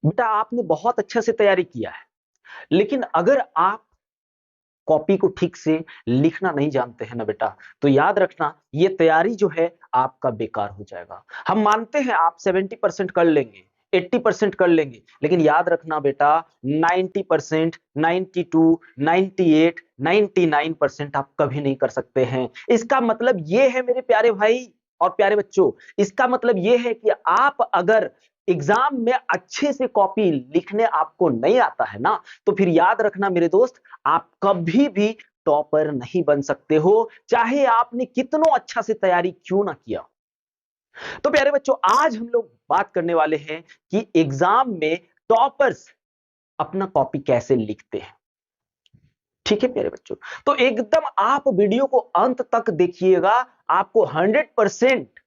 बेटा आपने बहुत अच्छा से तैयारी किया है, लेकिन अगर आप कॉपी को ठीक से लिखना नहीं जानते हैं ना बेटा, तो याद रखना ये तैयारी जो है आपका बेकार हो जाएगा। हम मानते हैं आप 70% कर लेंगे, 80% कर लेंगे, लेकिन याद रखना बेटा 90%, 92, 98, 99% आप कभी नहीं कर सकते हैं। इसका मतलब ये है मेरे प्यारे भाई और प्यारे बच्चों, इसका मतलब ये है कि आप अगर एग्जाम में अच्छे से कॉपी लिखने आपको नहीं आता है ना, तो फिर याद रखना मेरे दोस्त, आप कभी भी टॉपर नहीं बन सकते हो, चाहे आपने कितना अच्छा से तैयारी क्यों ना किया। तो प्यारे बच्चों, आज हम लोग बात करने वाले हैं कि एग्जाम में टॉपर्स अपना कॉपी कैसे लिखते हैं। ठीक है प्यारे बच्चों, तो एकदम आप वीडियो को अंत तक देखिएगा, आपको 100%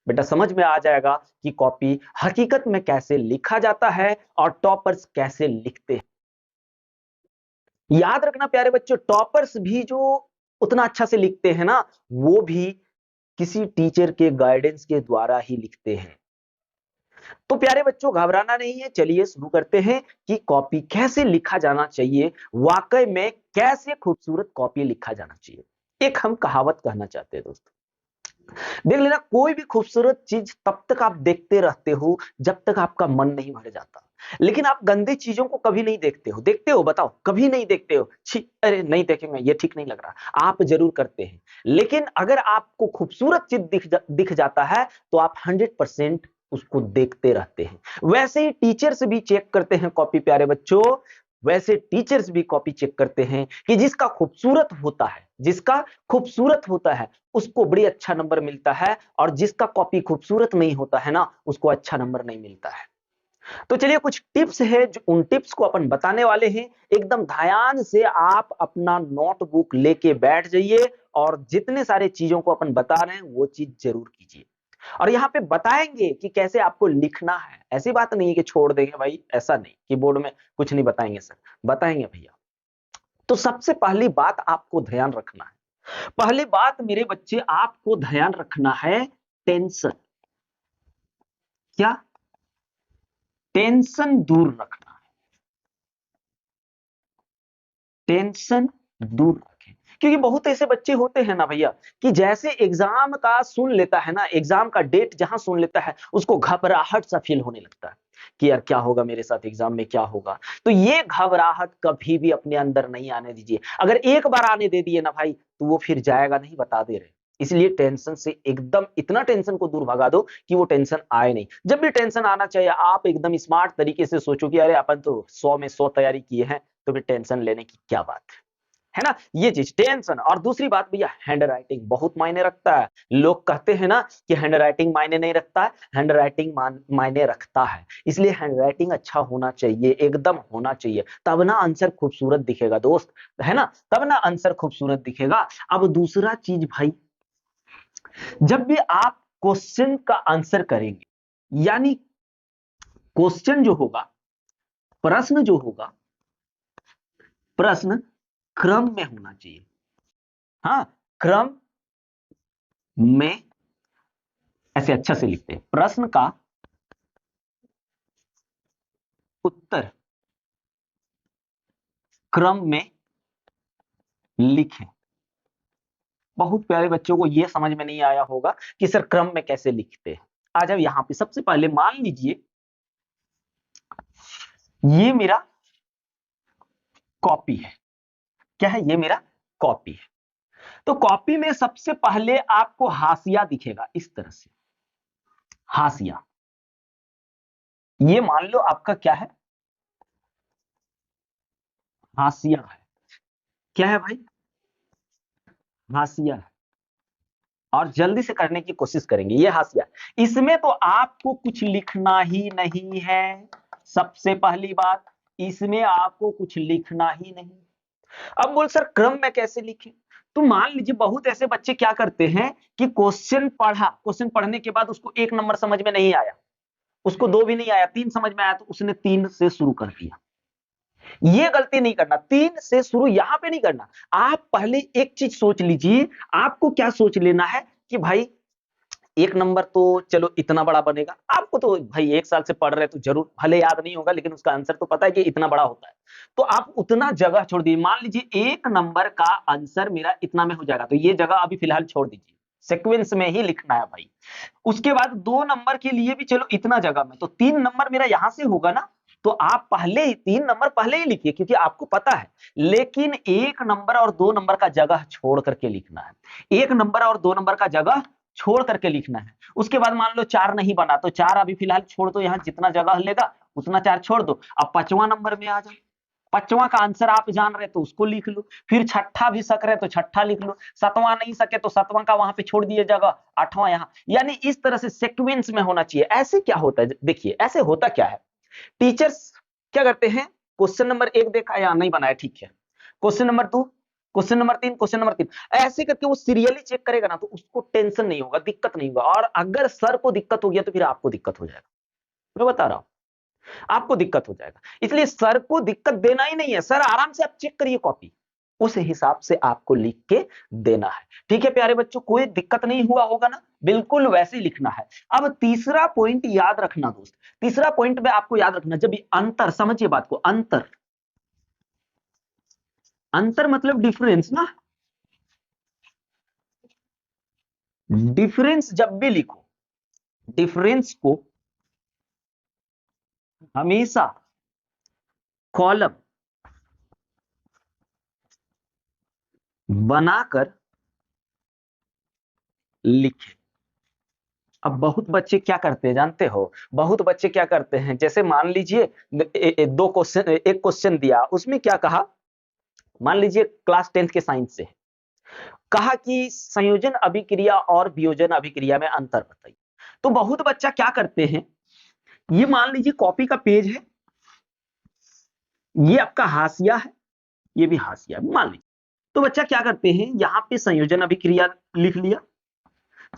बेटा समझ में आ जाएगा कि कॉपी हकीकत में कैसे लिखा जाता है और टॉपर्स कैसे लिखते हैं। याद रखना प्यारे बच्चों, टॉपर्स भी जो उतना अच्छा से लिखते हैं ना, वो भी किसी टीचर के गाइडेंस के द्वारा ही लिखते हैं। तो प्यारे बच्चों घबराना नहीं है, चलिए शुरू करते हैं कि कॉपी कैसे लिखा जाना चाहिए, वाकई में कैसे खूबसूरत कॉपी लिखा जाना चाहिए। एक हम कहावत कहना चाहते हैं दोस्तों, देख लेना, कोई भी खूबसूरत चीज तब तक आप देखते रहते हो जब तक आपका मन नहीं भर जाता, लेकिन आप गंदी चीजों को कभी नहीं देखते हो। देखते हो बताओ, कभी नहीं देखते हो, छी अरे नहीं देखेंगे, ये ठीक नहीं लग रहा, आप जरूर करते हैं। लेकिन अगर आपको खूबसूरत चीज दिख जाता है तो आप 100% उसको देखते रहते हैं। वैसे ही टीचर्स भी चेक करते हैं कॉपी प्यारे बच्चों, वैसे टीचर्स भी कॉपी चेक करते हैं कि जिसका खूबसूरत होता है, जिसका खूबसूरत होता है उसको बड़ी अच्छा नंबर मिलता है, और जिसका कॉपी खूबसूरत नहीं होता है ना, उसको अच्छा नंबर नहीं मिलता है। तो चलिए कुछ टिप्स है, जो उन टिप्स को अपन बताने वाले हैं। एकदम ध्यान से आप अपना नोटबुक लेके बैठ जाइए और जितने सारे चीजों को अपन बता रहे हैं वो चीज जरूर कीजिए। और यहाँ पे बताएंगे कि कैसे आपको लिखना है। ऐसी बात नहीं है कि छोड़ देंगे भाई, ऐसा नहीं कि बोर्ड में कुछ नहीं बताएंगे सर, बताएंगे भैया। तो सबसे पहली बात आपको ध्यान रखना है, पहली बात मेरे बच्चे आपको ध्यान रखना है, टेंशन। क्या? टेंशन दूर रखना है, टेंशन दूर रखें। क्योंकि बहुत ऐसे बच्चे होते हैं ना भैया, कि जैसे एग्जाम का सुन लेता है ना, एग्जाम का डेट जहां सुन लेता है, उसको घबराहट सा फील होने लगता है कि यार क्या होगा मेरे साथ, एग्जाम में क्या होगा। तो ये घबराहट कभी भी अपने अंदर नहीं आने दीजिए। अगर एक बार आने दे दिए ना भाई, तो वो फिर जाएगा नहीं, बता दे रहे। इसलिए टेंशन से एकदम इतना टेंशन को दूर भगा दो कि वो टेंशन आए नहीं। जब भी टेंशन आना चाहिए, आप एकदम स्मार्ट तरीके से सोचो कि अरे अपन तो 100 में 100 तैयारी किए हैं, तो फिर टेंशन लेने की क्या बात है ना। ये चीज टेंशन। और दूसरी बात भैया, हैंड राइटिंग बहुत मायने रखता है। लोग कहते हैं ना कि हैंड राइटिंग मायने नहीं रखता है, हैंड राइटिंग मायने रखता है। इसलिए हैंड राइटिंग अच्छा होना चाहिए, एकदम होना चाहिए, तब ना आंसर खूबसूरत दिखेगा दोस्त, है ना, तब ना आंसर खूबसूरत दिखेगा। अब दूसरा चीज भाई, जब भी आप क्वेश्चन का आंसर करेंगे, यानी क्वेश्चन जो होगा, प्रश्न जो होगा, प्रश्न क्रम में होना चाहिए। हाँ, क्रम में ऐसे अच्छा से लिखते हैं, प्रश्न का उत्तर क्रम में लिखें। बहुत प्यारे बच्चों को यह समझ में नहीं आया होगा कि सर क्रम में कैसे लिखते हैं। आ जाओ यहां पे, सबसे पहले मान लीजिए ये मेरा कॉपी है। क्या है? ये मेरा कॉपी है। तो कॉपी में सबसे पहले आपको हाशिया दिखेगा इस तरह से, हाशिया। ये मान लो आपका क्या है? हाशिया है। क्या है भाई? हाशिया है। और जल्दी से करने की कोशिश करेंगे, ये हाशिया। इसमें तो आपको कुछ लिखना ही नहीं है, सबसे पहली बात, इसमें आपको कुछ लिखना ही नहीं। अब बोल सर क्रम में कैसे लिखें? तो मान लीजिए बहुत ऐसे बच्चे क्या करते हैं कि क्वेश्चन पढ़ा, क्वेश्चन पढ़ने के बाद उसको एक नंबर समझ में नहीं आया, उसको दो भी नहीं आया, तीन समझ में आया, तो उसने तीन से शुरू कर दिया। ये गलती नहीं करना, तीन से शुरू यहां पे नहीं करना। आप पहले एक चीज सोच लीजिए, आपको क्या सोच लेना है कि भाई 1 नंबर तो चलो इतना बड़ा बनेगा, आपको तो भाई 1 साल से पढ़ रहे तो जरूर भले याद नहीं होगा, लेकिन उसका आंसर तो पता है कि इतना बड़ा होता है। तो आप उतना जगह छोड़ दीजिए, मान लीजिए 1 नंबर का आंसर मेरा इतना में हो जाएगा, तो ये जगह अभी फिलहाल छोड़ दीजिए, सीक्वेंस में ही लिखना है भाई। उसके बाद 2 नंबर के लिए भी चलो इतना जगह में, तो 3 नंबर मेरा यहां से होगा ना, तो आप पहले ही 3 नंबर पहले ही लिखिए क्योंकि आपको पता है, लेकिन 1 नंबर और 2 नंबर का जगह छोड़ करके लिखना है। 1 नंबर और 2 नंबर का जगह छोड़ करके लिखना है। उसके बाद मान लो 4 नहीं बना, तो 4 अभी फिलहाल छोड़ दो, यहां जितना जगह लेगा उतना 4 छोड़ दो। अब 5वां नंबर में आ जाओ, 5वां का आंसर आप जान रहे तो उसको लिख लो, फिर छठा भी सक रहे तो छठा लिख लो, 7वां नहीं सके तो 7वां का वहां पे छोड़ दिए जगह, 8वां यहां। यानी इस तरह से सीक्वेंस में होना चाहिए। ऐसे क्या होता है, देखिए ऐसे होता क्या है, टीचर्स क्या करते हैं, क्वेश्चन नंबर 1 देखा या नहीं बनाया, ठीक है, question number 2, question number 3, question number 3, ऐसे करके वो सीरियली चेक करेगा ना, तो उसको टेंशन नहीं होगा, दिक्कत नहीं होगा। और अगर सर को दिक्कत हो गया तो फिर आपको दिक्कत हो जाएगा, मैं बता रहा हूं, आपको दिक्कत हो जाएगा। इसलिए सर को दिक्कत देना ही नहीं है, सर आराम से आप चेक करिए कॉपी, उस हिसाब से आपको लिख के देना है। ठीक है प्यारे बच्चों, कोई दिक्कत नहीं हुआ होगा ना, बिल्कुल वैसे ही लिखना है। अब तीसरा पॉइंट याद रखना दोस्त, तीसरा पॉइंट में आपको याद रखना, जब ये अंतर, समझिए बात को, अंतर, अंतर मतलब डिफरेंस ना, डिफरेंस जब भी लिखो, डिफरेंस को हमेशा कॉलम बनाकर लिखें। अब बहुत बच्चे क्या करते हैं जानते हो, बहुत बच्चे क्या करते हैं, जैसे मान लीजिए दो क्वेश्चन, एक क्वेश्चन दिया, उसमें क्या कहा, मान लीजिए क्लास 10th के साइंस से, कहा कि संयोजन अभिक्रिया और वियोजन अभिक्रिया में अंतर बताइए। तो बहुत बच्चा क्या करते हैं, ये मान लीजिए कॉपी का पेज है, ये आपका हाशिया है, ये भी हाशिया है मान लीजिए। तो बच्चा क्या करते हैं, यहां पे संयोजन अभिक्रिया लिख लिया,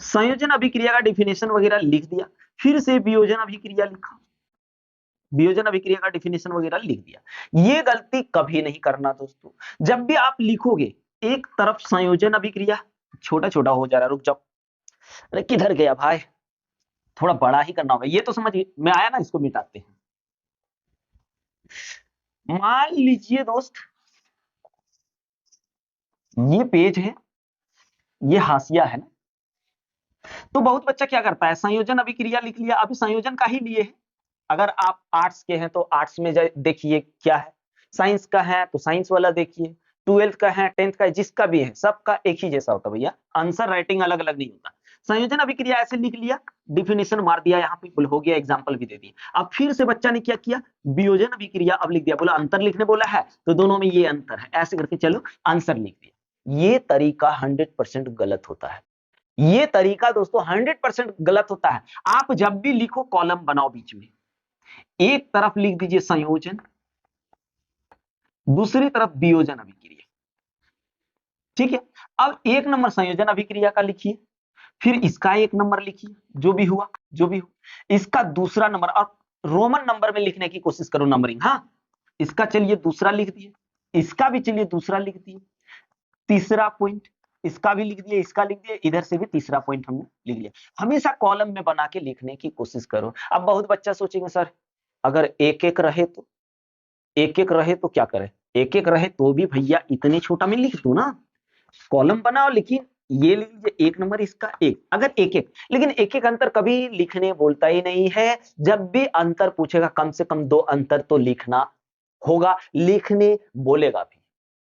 संयोजन अभिक्रिया का डिफिनेशन वगैरह लिख दिया, फिर से वियोजन अभिक्रिया लिखा, वियोजन अभिक्रिया का डिफिनेशन वगैरह लिख दिया। ये गलती कभी नहीं करना दोस्तों। जब भी आप लिखोगे, एक तरफ संयोजन अभिक्रिया, छोटा छोटा हो जा रहा है, रुक जाओ, अरे किधर गया भाई, थोड़ा बड़ा ही करना होगा, ये तो समझ में आया ना, इसको मिटाते हैं। मान लीजिए दोस्त, ये पेज है, ये हाशिया है ना, तो बहुत बच्चा क्या करता है, संयोजन अभिक्रिया लिख लिया, अभी संयोजन का ही लिए है। अगर आप आर्ट्स के हैं तो आर्ट्स में देखिए क्या है, साइंस का है तो साइंस वाला देखिए, 12th का है, 10th का है, जिसका भी है सबका एक ही जैसा होता है भैया, आंसर राइटिंग अलग अलग नहीं होता। संयोजन अभिक्रिया ऐसे लिख लिया, डिफिनेशन मार दिया, यहाँ पे हो गया, एग्जाम्पल भी दे दिया। अब फिर से बच्चा ने क्या किया, वियोजन अभिक्रिया अब लिख दिया, बोला अंतर लिखने बोला है तो दोनों में ये अंतर है, ऐसे करके चलो आंसर लिख दिया। ये तरीका 100% गलत होता है, ये तरीका दोस्तों 100% गलत होता है। आप जब भी लिखो कॉलम बनाओ, बीच में एक तरफ लिख दीजिए संयोजन, दूसरी तरफ वियोजन अभिक्रिया, ठीक है। अब 1 नंबर संयोजन अभिक्रिया का लिखिए, फिर इसका 1 नंबर लिखिए, जो भी हुआ जो भी हो, इसका दूसरा नंबर, और रोमन नंबर में लिखने की कोशिश करो, नंबरिंग, हाँ, इसका चलिए दूसरा लिख दिए, इसका भी चलिए दूसरा लिख दिए, तीसरा पॉइंट इसका भी लिख दिया, इसका लिख दिया, इधर से भी तीसरा पॉइंट हमने लिख लिया। हमेशा कॉलम में बना के लिखने की कोशिश करो। अब बहुत बच्चा सोचेंगे सर अगर एक एक रहे तो, एक एक रहे तो क्या करें, एक एक रहे तो भी भैया इतने छोटा में लिख दो ना, कॉलम बनाओ, लेकिन ये लिख लीजिए 1 नंबर इसका एक, अगर एक एक, लेकिन एक एक अंतर कभी लिखने बोलता ही नहीं है। जब भी अंतर पूछेगा कम से कम 2 अंतर तो लिखना होगा, लिखने बोलेगा भी।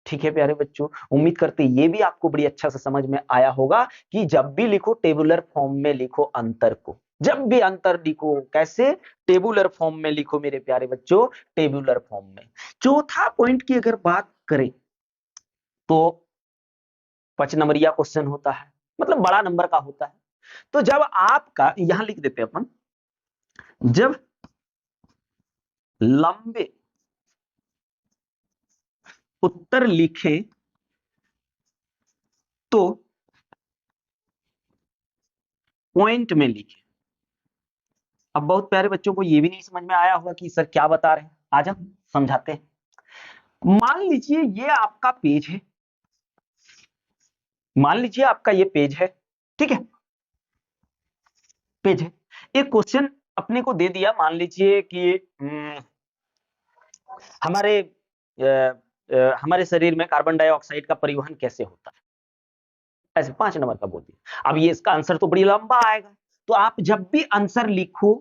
ठीक है प्यारे बच्चों, उम्मीद करते ये भी आपको बड़ी अच्छा से समझ में आया होगा कि जब भी लिखो टेबुलर फॉर्म में लिखो अंतर को, जब भी अंतर लिखो कैसे, टेबुलर फॉर्म में लिखो मेरे प्यारे बच्चों, टेबुलर फॉर्म में। चौथा पॉइंट की अगर बात करें तो 5 नंबरिया क्वेश्चन होता है, मतलब बड़ा नंबर का होता है। तो जब आपका यहां लिख देते हैं अपन, जब लंबे उत्तर लिखें तो पॉइंट में लिखें। अब बहुत प्यारे बच्चों को ये भी नहीं समझ में आया होगा कि सर क्या बता रहे हैं, आज हम समझाते हैं। मान लीजिए ये आपका पेज है, मान लीजिए आपका ये पेज है, ठीक है, पेज है। एक क्वेश्चन अपने को दे दिया, मान लीजिए कि हमारे हमारे शरीर में कार्बन डाइऑक्साइड का परिवहन कैसे होता है, ऐसे 5 नंबर का बोल दिया। अब ये इसका आंसर तो बड़ी लंबा आएगा, तो आप जब भी आंसर लिखो,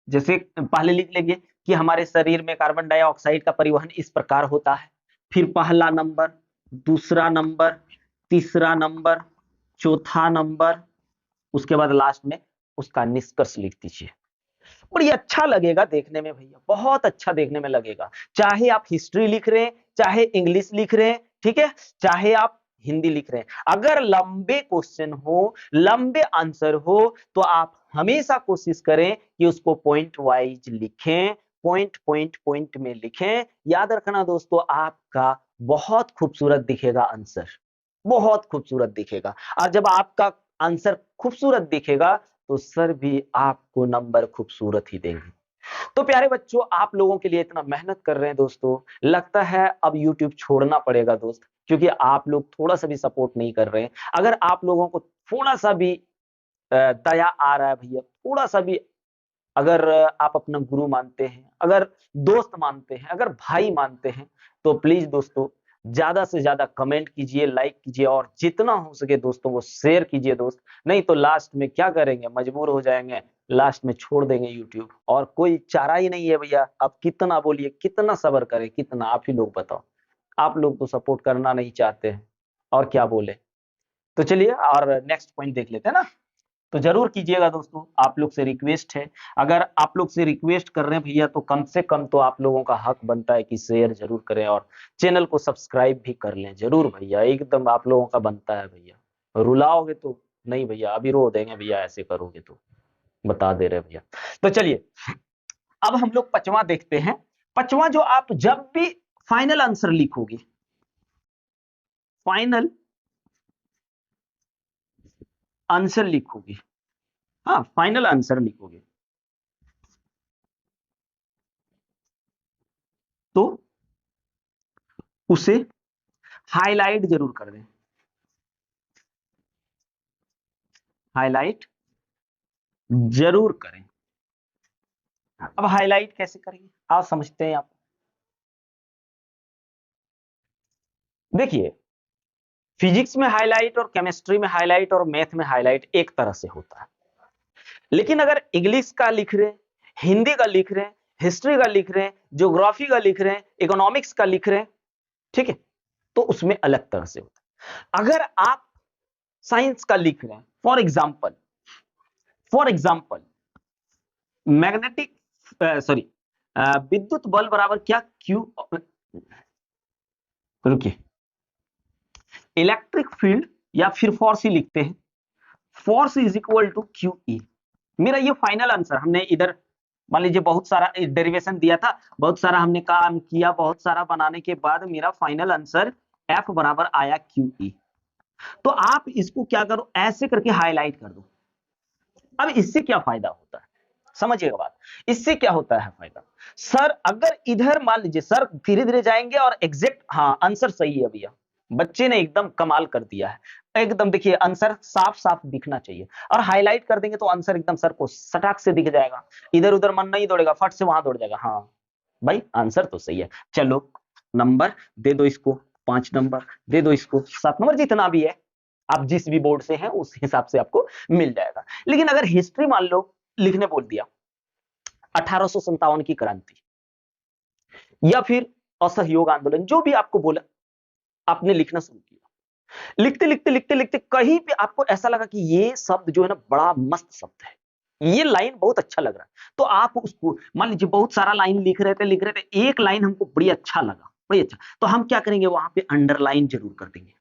जैसे पहले लिख लेंगे कि हमारे शरीर में कार्बन डाइऑक्साइड का परिवहन इस प्रकार होता है, फिर पहला नंबर, दूसरा नंबर, तीसरा नंबर, चौथा नंबर, उसके बाद लास्ट में उसका निष्कर्ष लिख दीजिए। बड़ी अच्छा लगेगा देखने में भैया, बहुत अच्छा देखने में लगेगा। चाहे आप हिस्ट्री लिख रहे हैं, चाहे इंग्लिश लिख रहे हैं, ठीक है, चाहे आप हिंदी लिख रहे हैं, अगर लंबे क्वेश्चन हो, लंबे आंसर हो, तो आप हमेशा कोशिश करें कि उसको पॉइंट वाइज लिखें, पॉइंट पॉइंट पॉइंट में लिखें। याद रखना दोस्तों, आपका बहुत खूबसूरत दिखेगा आंसर, बहुत खूबसूरत दिखेगा। और जब आपका आंसर खूबसूरत दिखेगा तो सर भी आपको नंबर खूबसूरत ही देंगे। तो प्यारे बच्चों, आप लोगों के लिए इतना मेहनत कर रहे हैं दोस्तों, लगता है अब YouTube छोड़ना पड़ेगा दोस्त, क्योंकि आप लोग थोड़ा सा भी सपोर्ट नहीं कर रहे हैं। अगर आप लोगों को थोड़ा सा भी दया आ रहा है भैया, थोड़ा सा भी, अगर आप अपना गुरु मानते हैं, अगर दोस्त मानते हैं, अगर भाई मानते हैं, तो प्लीज दोस्तों ज्यादा से ज्यादा कमेंट कीजिए, लाइक कीजिए, और जितना हो सके दोस्तों वो शेयर कीजिए दोस्त। नहीं तो लास्ट में क्या करेंगे, मजबूर हो जाएंगे, लास्ट में छोड़ देंगे यूट्यूब, और कोई चारा ही नहीं है भैया। अब कितना बोलिए, कितना सब्र करें, कितना, आप ही लोग बताओ। आप लोग तो सपोर्ट करना नहीं चाहते हैं, और क्या बोले। तो चलिए और नेक्स्ट पॉइंट देख लेते हैं ना। तो जरूर कीजिएगा दोस्तों, आप लोग से रिक्वेस्ट है, अगर आप लोग से रिक्वेस्ट कर रहे हैं भैया, तो कम से कम तो आप लोगों का हक बनता है कि शेयर जरूर करें और चैनल को सब्सक्राइब भी कर लें जरूर भैया, एकदम आप लोगों का बनता है भैया। रुलाओगे तो नहीं भैया, अभी रो देंगे भैया ऐसे करोगे तो, बता दे रहे भैया। तो चलिए अब हम लोग पांचवा देखते हैं। पांचवा, जो आप जब भी फाइनल आंसर लिखोगे, फाइनल आंसर लिखोगे, हाँ फाइनल आंसर लिखोगे, तो उसे हाईलाइट जरूर कर दें, हाईलाइट जरूर करें। अब हाईलाइट कैसे करेंगे, आप समझते हैं आप। देखिए, फिजिक्स में हाईलाइट और केमिस्ट्री में हाईलाइट और मैथ में हाईलाइट एक तरह से होता है, लेकिन अगर इंग्लिश का लिख रहे हैं, हिंदी का लिख रहे हैं, हिस्ट्री का लिख रहे हैं, ज्योग्राफी का लिख रहे हैं, इकोनॉमिक्स का लिख रहे हैं, ठीक है, तो उसमें अलग तरह से होता है। अगर आप साइंस का लिख रहे हैं, फॉर एग्जाम्पल मैग्नेटिक, सॉरी, विद्युत बल बराबर क्या, क्यू, रुकिए, इलेक्ट्रिक फील्ड, या फिर फोर्स ही लिखते हैं, force is equal to Q E. मेरा ये फाइनल आंसर, हमने इधर मान लीजिए बहुत सारा डेरिवेशन दिया था, बहुत सारा हमने काम किया, बहुत सारा बनाने के बाद मेरा फाइनल आंसर एफ बराबर आया क्यू ई। तो आप इसको क्या करो, ऐसे करके हाईलाइट कर दो। अब इससे क्या फायदा होता है, समझिएगा बात, इससे क्या होता है फायदा। सर अगर इधर मान लीजिए, सर धीरे धीरे जाएंगे और एग्जैक्ट, हाँ आंसर सही है भैया, बच्चे ने एकदम कमाल कर दिया है, एकदम देखिए आंसर साफ साफ दिखना चाहिए, और हाईलाइट कर देंगे तो आंसर एकदम सर को सटाक से दिख जाएगा, इधर उधर मन नहीं दौड़ेगा, फट से वहां दौड़ जाएगा, हाँ भाई आंसर तो सही है। चलो नंबर दे दो इसको, 5 नंबर दे दो इसको, 7 नंबर, जितना भी है आप जिस भी बोर्ड से हैं उस हिसाब से आपको मिल जाएगा। लेकिन अगर हिस्ट्री मान लो लिखने बोल दिया, 1857 की क्रांति, या फिर असहयोग आंदोलन, जो भी आपको बोला, आपने लिखना शुरू किया, लिखते लिखते लिखते लिखते कहीं पे आपको ऐसा लगा कि ये शब्द जो है ना बड़ा मस्त शब्द है, ये लाइन बहुत अच्छा लग रहा है, तो आप उसको मान लीजिए बहुत सारा लाइन लिख रहे थे, एक लाइन हमको बड़ी अच्छा लगा, बड़ी अच्छा, तो हम क्या करेंगे, वहां पे अंडरलाइन जरूर कर देंगे।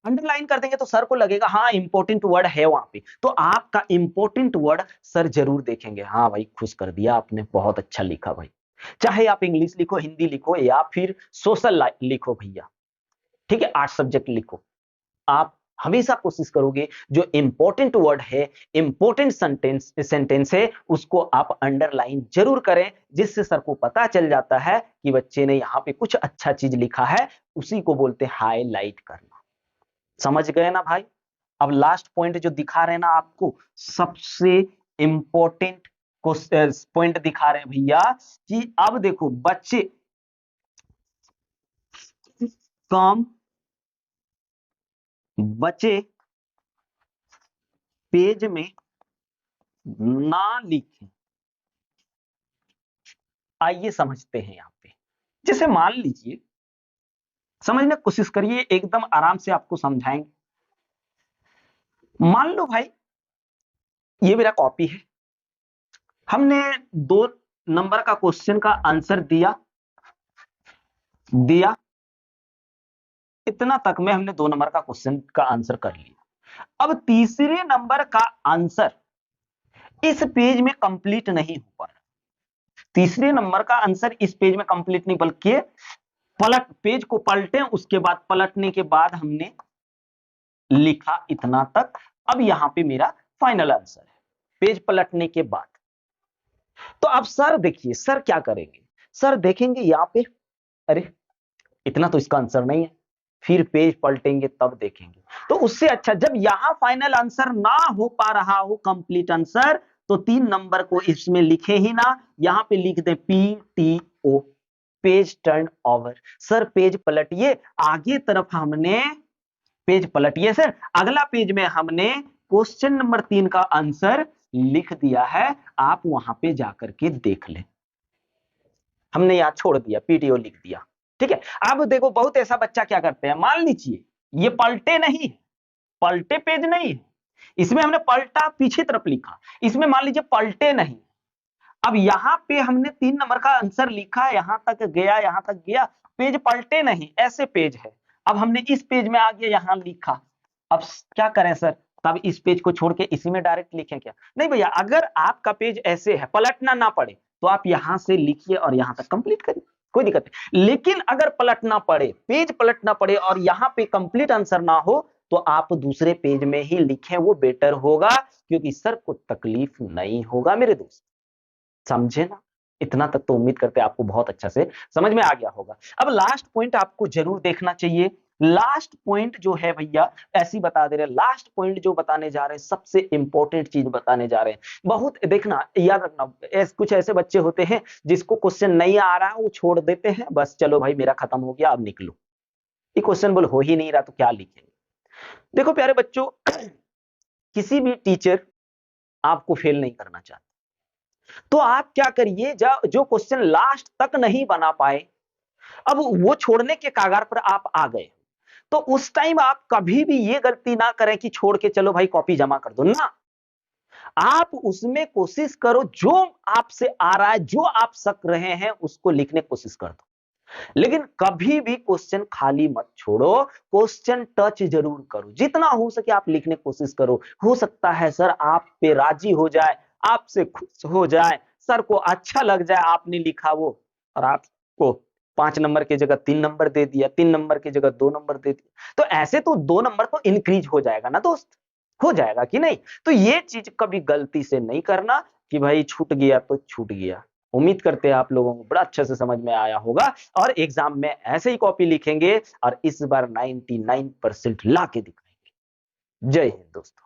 अंडरलाइन कर देंगे तो सर को लगेगा हाँ इंपॉर्टेंट वर्ड है वहां पे, तो आपका इंपॉर्टेंट वर्ड सर जरूर देखेंगे, हाँ भाई खुश कर दिया आपने, बहुत अच्छा लिखा भाई। चाहे आप इंग्लिश लिखो, हिंदी लिखो, या फिर सोशल लिखो भैया, ठीक है, आर्ट सब्जेक्ट लिखो, आप हमेशा कोशिश करोगे जो इंपॉर्टेंट वर्ड है, इंपॉर्टेंट सेंटेंस है, उसको आप अंडरलाइन जरूर करें, जिससे सर को पता चल जाता है कि बच्चे ने यहाँ पे कुछ अच्छा चीज लिखा है, उसी को बोलते हैं हाईलाइट करना। समझ गए ना भाई। अब लास्ट पॉइंट जो दिखा रहे हैं ना आपको, सबसे इंपॉर्टेंट पॉइंट दिखा रहे हैं भैया कि अब देखो बच्चे कम बचे पेज में ना लिखें। आइए समझते हैं यहां पे। जैसे मान लीजिए, समझने की कोशिश करिए, एकदम आराम से आपको समझाएंगे। मान लो भाई ये मेरा कॉपी है, हमने 2 नंबर का क्वेश्चन का आंसर दिया दिया इतना तक में हमने 2 नंबर का क्वेश्चन का आंसर कर लिया। अब तीसरे नंबर का आंसर इस पेज में कंप्लीट नहीं हो पा रहा। तीसरे नंबर का आंसर इस पेज में कंप्लीट नहीं, बल्कि पेज को पलटे, उसके बाद पलटने के बाद हमने लिखा इतना तक। अब यहां पे मेरा फाइनल आंसर है पेज पलटने के बाद। तो अब सर देखिए, सर क्या करेंगे, सर देखेंगे यहां पे, अरे इतना तो इसका आंसर नहीं है, फिर पेज पलटेंगे तब देखेंगे। तो उससे अच्छा जब यहां फाइनल आंसर ना हो पा रहा हो कंप्लीट आंसर, तो 3 नंबर को इसमें लिखे ही ना, यहां पे लिख दे PTO, page turn over. Sir page पलटिए, आगे तरफ हमने पेज पलटिए सर, अगला पेज में हमने क्वेश्चन नंबर 3 का आंसर लिख दिया है, आप वहां पे जाकर के देख लें। हमने यहां छोड़ दिया, PTO लिख दिया, ठीक है। अब देखो बहुत ऐसा बच्चा क्या करते हैं, मान लीजिए ये पलटे नहीं, पलटे पेज नहीं है, इसमें हमने पलटा पीछे तरफ लिखा, इसमें मान लीजिए पलटे नहीं। अब यहां पे हमने 3 नंबर का आंसर लिखा, यहां तक गया, यहां तक गया, पेज पलटे नहीं, ऐसे पेज है। अब हमने इस पेज में आगे यहां लिखा, अब क्या करें सर, तब इस पेज को छोड़ के इसी में डायरेक्ट लिखें क्या? नहीं भैया, अगर आपका पेज ऐसे है पलटना ना पड़े तो आप यहां से लिखिए और यहां तक कंप्लीट करिए, कोई दिक्कत नहीं। लेकिन अगर पलटना पड़े, पेज पलटना पड़े और यहां पे कंप्लीट आंसर ना हो, तो आप दूसरे पेज में ही लिखें, वो बेटर होगा, क्योंकि सर को तकलीफ नहीं होगा मेरे दोस्त। समझे ना? इतना तक तो उम्मीद करते हैं आपको बहुत अच्छा से समझ में आ गया होगा। अब लास्ट पॉइंट आपको जरूर देखना चाहिए। लास्ट पॉइंट जो है भैया, ऐसी बता दे रहे हैं, लास्ट पॉइंट जो बताने जा रहे हैं, सबसे इंपॉर्टेंट चीज बताने जा रहे हैं। बहुत देखना, याद रखना, कुछ ऐसे बच्चे होते हैं जिसको क्वेश्चन नहीं आ रहा, वो छोड़ देते हैं, बस चलो भाई मेरा खत्म हो गया, अब निकलो, ये क्वेश्चन बोल हो ही नहीं रहा तो क्या लिखेंगे। देखो प्यारे बच्चों, किसी भी टीचर आपको फेल नहीं करना चाहता, तो आप क्या करिए, जो क्वेश्चन लास्ट तक नहीं बना पाए, अब वो छोड़ने के कागार पर आप आ गए, तो उस टाइम आप कभी भी ये गलती ना करें कि छोड़ के चलो भाई कॉपी जमा कर दो ना। आप उसमें कोशिश करो, जो आपसे आ रहा है, जो आप सक रहे हैं, उसको लिखने की कोशिश कर दो। लेकिन कभी भी क्वेश्चन खाली मत छोड़ो, क्वेश्चन टच जरूर करो, जितना हो सके आप लिखने की कोशिश करो। हो सकता है सर आप पे राजी हो जाए, आपसे खुश हो जाए, सर को अच्छा लग जाए आपने लिखा वो, और आपको 5 नंबर की जगह 3 नंबर दे दिया, 3 नंबर की जगह 2 नंबर दे दिया, तो ऐसे तो 2 नंबर तो इंक्रीज हो जाएगा ना दोस्त, हो जाएगा कि नहीं? तो ये चीज कभी गलती से नहीं करना कि भाई छूट गया तो छूट गया। उम्मीद करते हैं आप लोगों को बड़ा अच्छे से समझ में आया होगा, और एग्जाम में ऐसे ही कॉपी लिखेंगे और इस बार 99% ला के दिखाएंगे। जय हिंद दोस्तों।